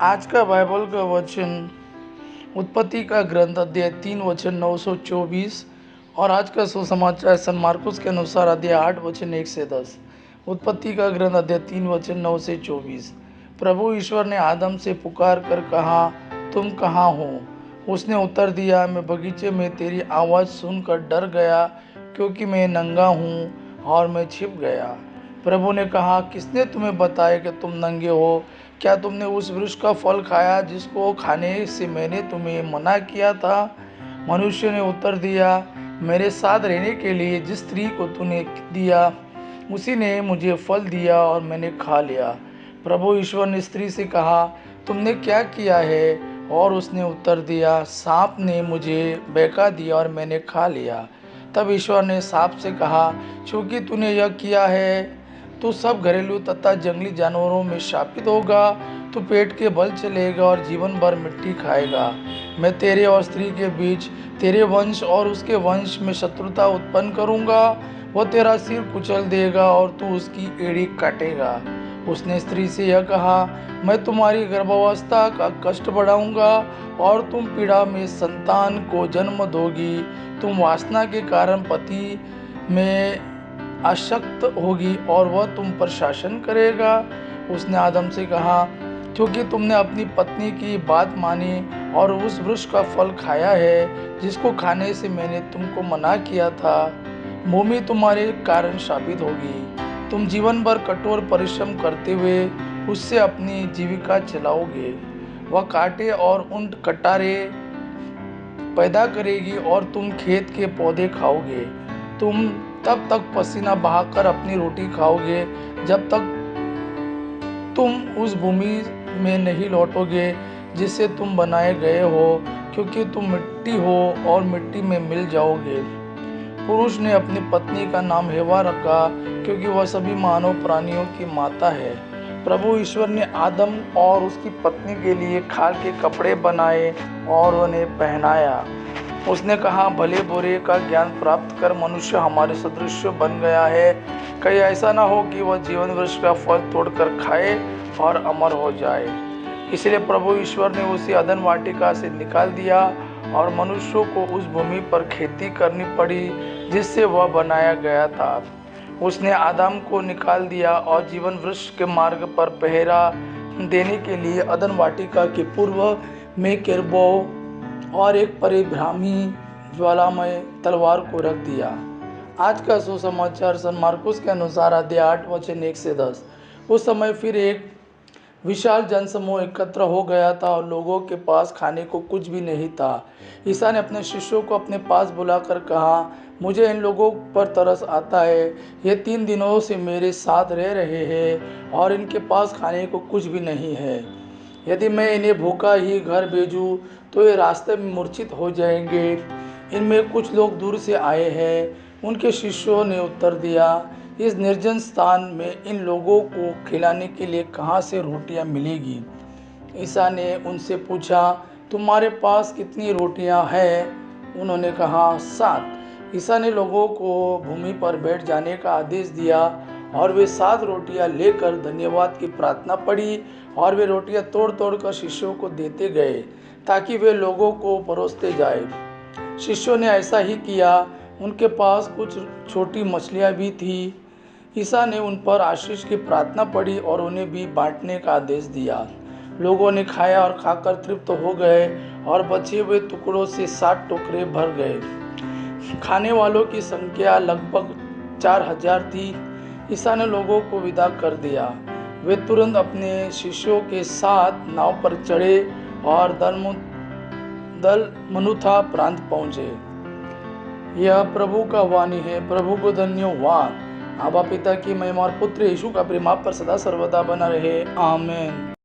आज का बाइबल का वचन उत्पत्ति का ग्रंथ अध्याय 3 वचन 924 और आज का सुसमाचार सन मार्कुस के अनुसार अध्याय 8 वचन 1 से 10। उत्पत्ति का ग्रंथ अध्याय 3 वचन 9 से 24। प्रभु ईश्वर ने आदम से पुकार कर कहा, तुम कहाँ हो? उसने उत्तर दिया, मैं बगीचे में तेरी आवाज़ सुनकर डर गया, क्योंकि मैं नंगा हूँ और मैं छिप गया। प्रभु ने कहा, किसने तुम्हें बताया कि तुम नंगे हो? क्या तुमने उस वृक्ष का फल खाया जिसको खाने से मैंने तुम्हें मना किया था? मनुष्य ने उत्तर दिया, मेरे साथ रहने के लिए जिस स्त्री को तूने दिया उसी ने मुझे फल दिया और मैंने खा लिया। प्रभु ईश्वर ने स्त्री से कहा, तुमने क्या किया है? और उसने उत्तर दिया, सांप ने मुझे बहका दिया और मैंने खा लिया। तब ईश्वर ने सांप से कहा, चूंकि तूने यह किया है, तू सब घरेलू तथा जंगली जानवरों में शापित होगा। तू पेट के बल चलेगा और जीवन भर मिट्टी खाएगा। मैं तेरे और स्त्री के बीच, तेरे वंश और उसके वंश में शत्रुता उत्पन्न करूंगा। वह तेरा सिर कुचल देगा और तू उसकी एड़ी काटेगा। उसने स्त्री से यह कहा, मैं तुम्हारी गर्भावस्था का कष्ट बढ़ाऊंगा और तुम पीड़ा में संतान को जन्म दोगी। तुम वासना के कारण पति में आसक्त होगी और वह तुम पर शासन करेगा। उसने आदम से कहा, क्योंकि तुमने अपनी पत्नी की बात मानी और उस वृक्ष का फल खाया है जिसको खाने से मैंने तुमको मना किया था, भूमि तुम्हारे कारण शापित होगी। तुम जीवन भर कठोर परिश्रम करते हुए उससे अपनी जीविका चलाओगे। वह कांटे और ऊंट कटारे पैदा करेगी और तुम खेत के पौधे खाओगे। तुम तब तक पसीना बहाकर अपनी रोटी खाओगे जब तक तुम उस भूमि में नहीं लौटोगे जिससे तुम बनाए गए हो, क्योंकि तुम मिट्टी हो और मिट्टी में मिल जाओगे। पुरुष ने अपनी पत्नी का नाम हेवा रखा, क्योंकि वह सभी मानव प्राणियों की माता है। प्रभु ईश्वर ने आदम और उसकी पत्नी के लिए खाल के कपड़े बनाए और उन्हें पहनाया। उसने कहा, भले बुरे का ज्ञान प्राप्त कर मनुष्य हमारे सदृश बन गया है। कहीं ऐसा ना हो कि वह जीवन वृक्ष का फल तोड़कर खाए और अमर हो जाए। इसलिए प्रभु ईश्वर ने उसे अदन वाटिका से निकाल दिया और मनुष्यों को उस भूमि पर खेती करनी पड़ी जिससे वह बनाया गया था। उसने आदम को निकाल दिया और जीवन वृक्ष के मार्ग पर पहरा देने के लिए अदन वाटिका के पूर्व में केरूबों और एक परिभ्रामी ज्वालामय तलवार को रख दिया। आज का सुसमाचार सन मार्कुस के अनुसार अध्याय 8 वचन 1 से 10। उस समय फिर एक विशाल जनसमूह एकत्र हो गया था और लोगों के पास खाने को कुछ भी नहीं था। ईसा ने अपने शिष्यों को अपने पास बुलाकर कहा, मुझे इन लोगों पर तरस आता है। ये 3 दिनों से मेरे साथ रह रहे हैं और इनके पास खाने को कुछ भी नहीं है। यदि मैं इन्हें भूखा ही घर भेजूं तो ये रास्ते में मूर्छित हो जाएंगे। इनमें कुछ लोग दूर से आए हैं। उनके शिष्यों ने उत्तर दिया, इस निर्जन स्थान में इन लोगों को खिलाने के लिए कहाँ से रोटियां मिलेगी? ईसा ने उनसे पूछा, तुम्हारे पास कितनी रोटियां हैं? उन्होंने कहा, 7। ईसा ने लोगों को भूमि पर बैठ जाने का आदेश दिया और वे 7 रोटियां लेकर धन्यवाद की प्रार्थना पढ़ी और वे रोटियां तोड़ तोड़ कर शिष्यों को देते गए ताकि वे लोगों को परोसते जाए। शिष्यों ने ऐसा ही किया। उनके पास कुछ छोटी मछलियां भी थी। ईसा ने उन पर आशीष की प्रार्थना पढ़ी और उन्हें भी बांटने का आदेश दिया। लोगों ने खाया और खाकर तृप्त हो गए और बचे हुए टुकड़ों से 7 टोकरे भर गए। खाने वालों की संख्या लगभग 4000 थी। ईसा ने लोगों को विदा कर दिया। वे तुरंत अपने शिष्यों के साथ नाव पर चढ़े और दलमनुथा प्रांत पहुंचे। यह प्रभु का वाणी है। प्रभु को धन्यवाद। आबा पिता की महिमा और पुत्र यीशु का प्रेम आप पर सदा सर्वदा बना रहे। आमीन।